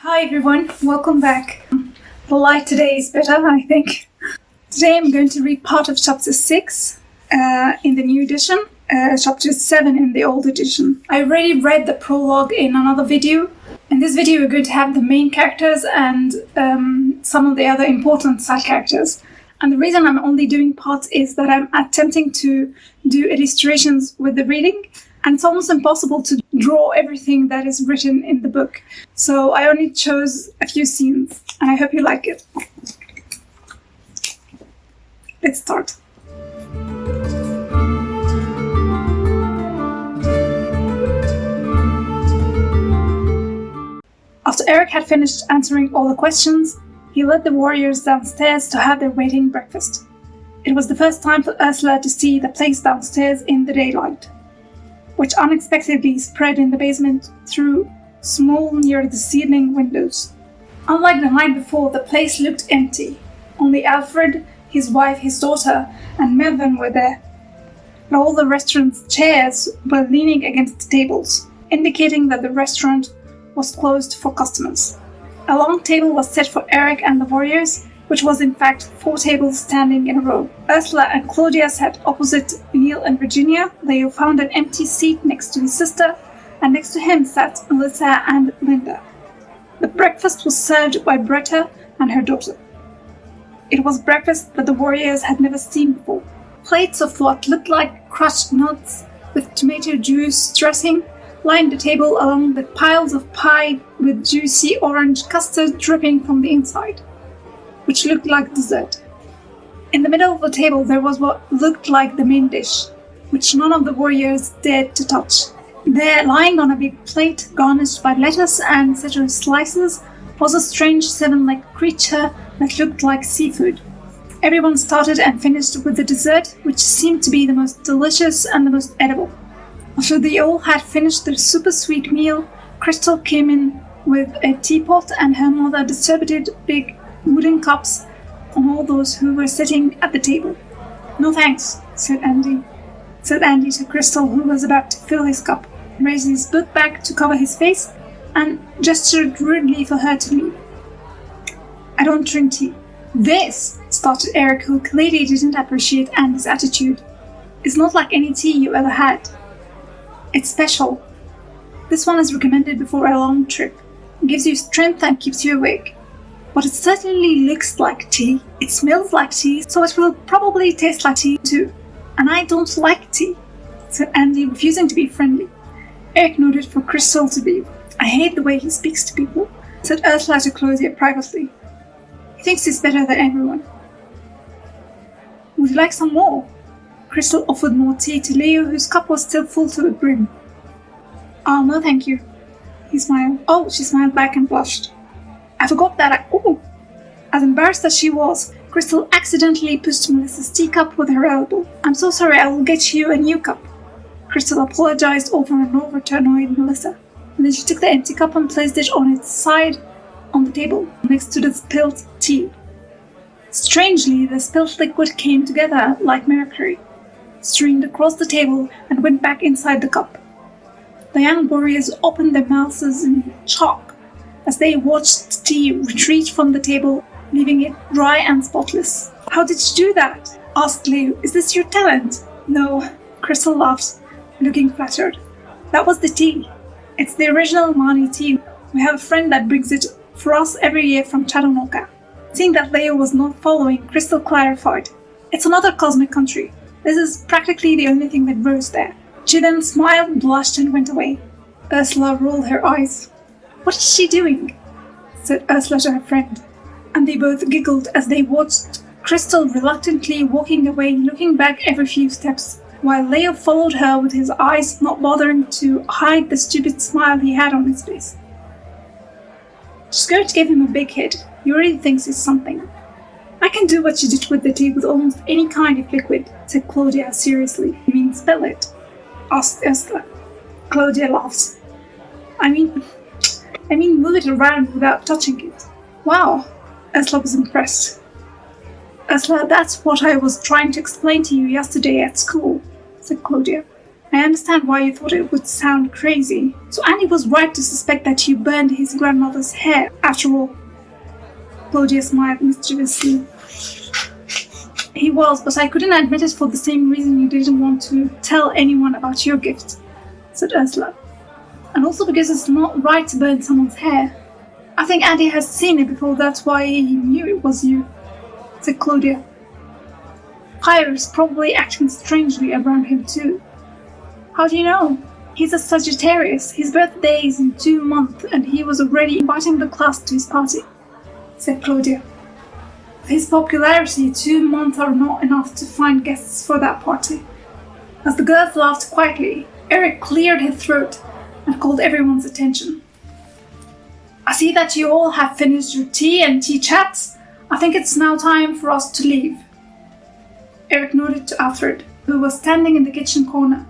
Hi everyone, welcome back. The light today is better, I think. Today I'm going to read part of chapter 6 in the new edition, chapter 7 in the old edition. I already read the prologue in another video. In this video we're going to have the main characters and some of the other important side characters. And the reason I'm only doing parts is that I'm attempting to do illustrations with the reading. And it's almost impossible to draw everything that is written in the book. So I only chose a few scenes, and I hope you like it. Let's start. After Eric had finished answering all the questions, he led the warriors downstairs to have their waiting breakfast. It was the first time for Ursula to see the place downstairs in the daylight, which unexpectedly spread in the basement through small near the ceiling windows. Unlike the night before, the place looked empty. Only Alfred, his wife, his daughter, and Melvin were there. But all the restaurant's chairs were leaning against the tables, indicating that the restaurant was closed for customers. A long table was set for Eric and the warriors, which was in fact 4 tables standing in a row. Ursula and Claudia sat opposite Neil and Virginia. Leo found an empty seat next to his sister, and next to him sat Melissa and Linda. The breakfast was served by Bretta and her daughter. It was breakfast that the warriors had never seen before. Plates of what looked like crushed nuts with tomato juice dressing lined the table, along with piles of pie with juicy orange custard dripping from the inside, which looked like dessert. In the middle of the table there was what looked like the main dish, which none of the warriors dared to touch. There, lying on a big plate garnished by lettuce and citrus slices, was a strange 7-legged creature that looked like seafood. Everyone started and finished with the dessert, which seemed to be the most delicious and the most edible. After they all had finished their super sweet meal, Crystal came in with a teapot, and her mother distributed big wooden cups on all those who were sitting at the table. "No thanks," said Andy to Crystal, who was about to fill his cup, raised his book bag to cover his face, and gestured rudely for her to leave. "I don't drink tea." "This," started Eric, who clearly didn't appreciate Andy's attitude, "is not like any tea you ever had. It's special. This one is recommended before a long trip. It gives you strength and keeps you awake. But it certainly looks like tea. It smells like tea, so it will probably taste like tea too. And I don't like tea," said Andy, refusing to be friendly. Eric nodded for Crystal to leave. "I hate the way he speaks to people," said Ursula to Claudia privately. "He thinks he's better than everyone." "Would you like some more?" Crystal offered more tea to Leo, whose cup was still full to the brim. "Oh, no thank you," he smiled. "Oh," she smiled back and blushed. "I forgot that oh!" As embarrassed as she was, Crystal accidentally pushed Melissa's teacup with her elbow. "I'm so sorry, I will get you a new cup." Crystal apologized over and over to annoy Melissa, and then she took the empty cup and placed it on its side on the table, next to the spilled tea. Strangely, the spilled liquid came together like mercury, streamed across the table and went back inside the cup. The young warriors opened their mouths in shock as they watched the tea retreat from the table, leaving it dry and spotless. "How did you do that?" asked Leo. "Is this your talent?" "No," Crystal laughed, looking flattered. "That was the tea. It's the original Mani tea. We have a friend that brings it for us every year from Chattanooga." Seeing that Leo was not following, Crystal clarified. "It's another cosmic country. This is practically the only thing that grows there." She then smiled, blushed, and went away. Ursula rolled her eyes. "What is she doing?" said Ursula to her friend, and they both giggled as they watched Crystal reluctantly walking away, looking back every few steps, while Leo followed her with his eyes, not bothering to hide the stupid smile he had on his face. "Just going to give him a big hit. He already thinks he's something." "I can do what you did with the tea with almost any kind of liquid," said Claudia seriously. "You mean spill it?" asked Ursula. Claudia laughed. I mean move it around without touching it." "Wow," Ursula was impressed. "Ursula, that's what I was trying to explain to you yesterday at school," said Claudia. I understand why you thought it would sound crazy. So Andy was right to suspect that you burned his grandmother's hair, after all. Claudia smiled mischievously. He was, but I couldn't admit it for the same reason you didn't want to tell anyone about your gift, said Ursula. And also because it's not right to burn someone's hair. I think Andy has seen it before, that's why he knew it was you, said Claudia. Fire is probably acting strangely around him too. How do you know? He's a Sagittarius. His birthday is in 2 months and he was already inviting the class to his party, said Claudia. For his popularity, 2 months are not enough to find guests for that party. As the girls laughed quietly, Eric cleared his throat and called everyone's attention. I see that you all have finished your tea and tea chats. I think it's now time for us to leave. Eric nodded to Alfred, who was standing in the kitchen corner.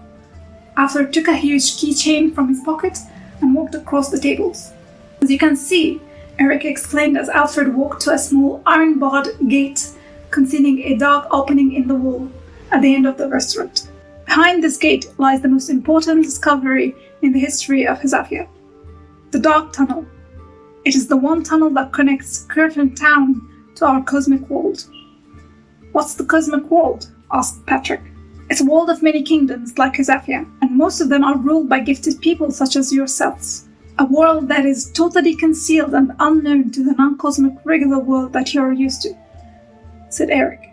Alfred took a huge keychain from his pocket and walked across the tables. As you can see, Eric explained as Alfred walked to a small iron-barred gate concealing a dark opening in the wall at the end of the restaurant. Behind this gate lies the most important discovery in the history of Hesafia, the Dark Tunnel. It is the one tunnel that connects Curtain Town to our cosmic world. What's the cosmic world? Asked Patrick. It's a world of many kingdoms like Hesafia, and most of them are ruled by gifted people such as yourselves. A world that is totally concealed and unknown to the non-cosmic regular world that you are used to, said Eric.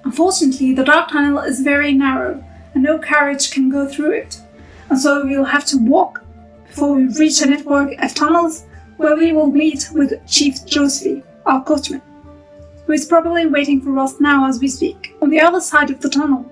Unfortunately, the Dark Tunnel is very narrow, and no carriage can go through it, and so we'll have to walk before we reach a network of tunnels where we will meet with Chief Josephine, our coachman, who is probably waiting for us now as we speak, on the other side of the tunnel.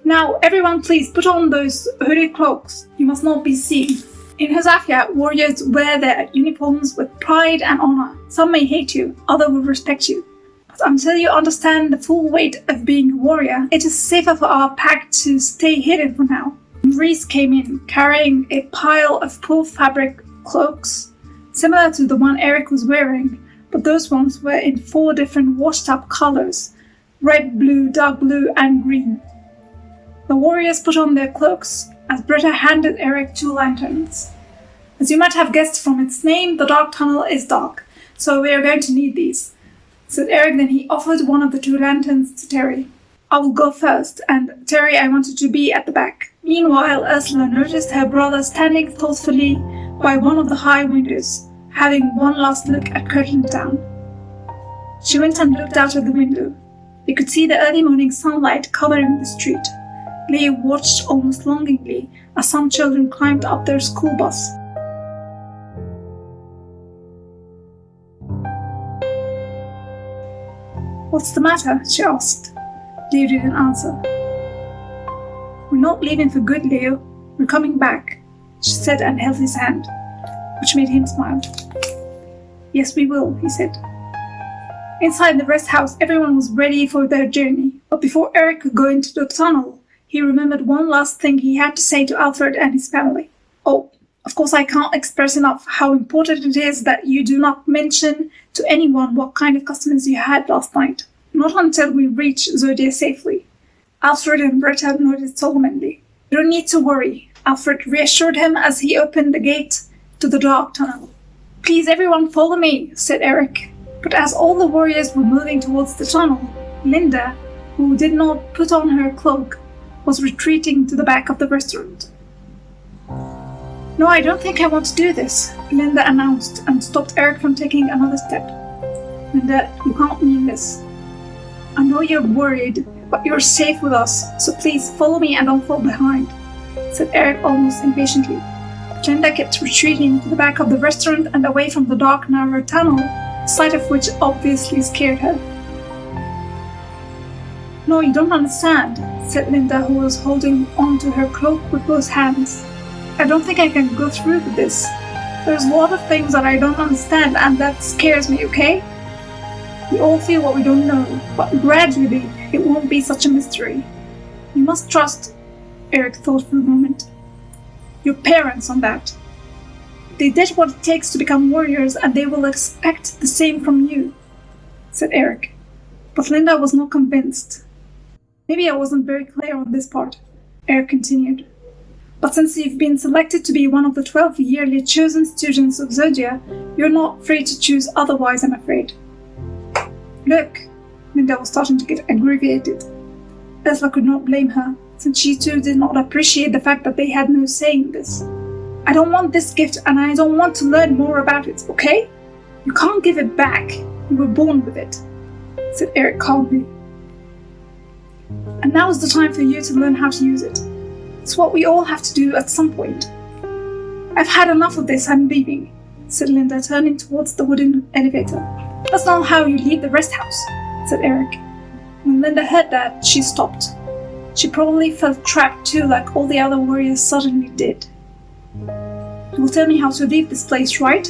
Now, everyone please put on those hooded cloaks. You must not be seen. In Hesafia, warriors wear their uniforms with pride and honor. Some may hate you, others will respect you. But until you understand the full weight of being a warrior, it is safer for our pack to stay hidden for now. Reese came in, carrying a pile of full fabric cloaks, similar to the one Eric was wearing, but those ones were in 4 different washed-up colors: red, blue, dark blue, and green. The warriors put on their cloaks as Britta handed Eric 2 lanterns. As you might have guessed from its name, the Dark Tunnel is dark, so we are going to need these, said Eric. Then he offered one of the 2 lanterns to Terry. I will go first, and Terry, I wanted to be at the back. Meanwhile, Ursula noticed her brother standing thoughtfully by one of the high windows, having one last look at Curtain Town. She went and looked out of the window. They could see the early morning sunlight covering the street. Leah watched almost longingly as some children climbed up their school bus. What's the matter? She asked. Leo didn't answer. We're not leaving for good, Leo. We're coming back, she said and held his hand, which made him smile. Yes, we will, he said. Inside the rest house, everyone was ready for their journey. But before Eric could go into the tunnel, he remembered one last thing he had to say to Alfred and his family. Oh, of course I can't express enough how important it is that you do not mention to anyone what kind of customers you had last night. Not until we reach Zodia safely. Alfred and Britta nodded solemnly. You don't need to worry, Alfred reassured him as he opened the gate to the dark tunnel. Please everyone follow me, said Eric. But as all the warriors were moving towards the tunnel, Linda, who did not put on her cloak, was retreating to the back of the restaurant. No, I don't think I want to do this, Linda announced and stopped Eric from taking another step. Linda, you can't mean this. I know you're worried, but you're safe with us, so please follow me and don't fall behind, said Eric almost impatiently. But Linda kept retreating to the back of the restaurant and away from the dark, narrow tunnel, the sight of which obviously scared her. No, you don't understand, said Linda, who was holding on to her cloak with both hands. I don't think I can go through with this. There's a lot of things that I don't understand, and that scares me, okay? We all feel what we don't know, but gradually it won't be such a mystery. You must trust, Eric thought for a moment, your parents on that. They did what it takes to become warriors, and they will expect the same from you, said Eric. But Linda was not convinced. Maybe I wasn't very clear on this part, Eric continued. But since you've been selected to be one of the 12 yearly chosen students of Zodia, you're not free to choose otherwise, I'm afraid. Look, Linda was starting to get aggravated. Ursula could not blame her, since she too did not appreciate the fact that they had no say in this. I don't want this gift and I don't want to learn more about it, okay? You can't give it back. You were born with it, said Eric calmly. And now is the time for you to learn how to use it. It's what we all have to do at some point. I've had enough of this, I'm leaving, said Linda, turning towards the wooden elevator. That's not how you leave the rest house, said Eric. When Linda heard that, she stopped. She probably felt trapped too, like all the other warriors suddenly did. You will tell me how to leave this place, right?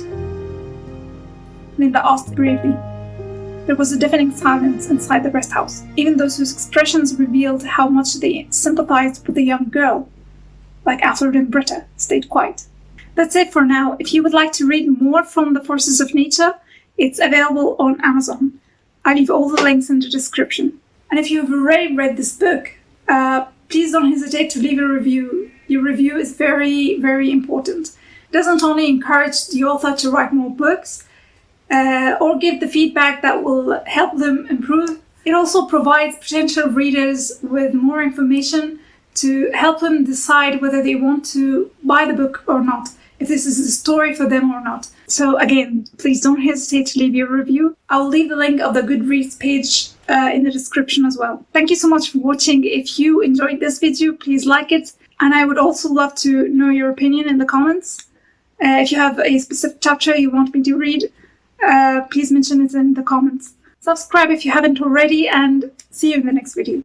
Linda asked bravely. There was a deafening silence inside the rest house. Even those whose expressions revealed how much they sympathized with the young girl, like Authortube and Britta, stayed quiet. That's it for now. If you would like to read more from The Forces of Nature, it's available on Amazon. I'll leave all the links in the description. And if you've already read this book, please don't hesitate to leave a review. Your review is very, very important. It doesn't only encourage the author to write more books, or give the feedback that will help them improve. It also provides potential readers with more information to help them decide whether they want to buy the book or not, if this is a story for them or not. So again, please don't hesitate to leave your review. I will leave the link of the Goodreads page in the description as well. Thank you so much for watching. If you enjoyed this video, please like it. And I would also love to know your opinion in the comments. If you have a specific chapter you want me to read, please mention it in the comments. Subscribe if you haven't already, and see you in the next video.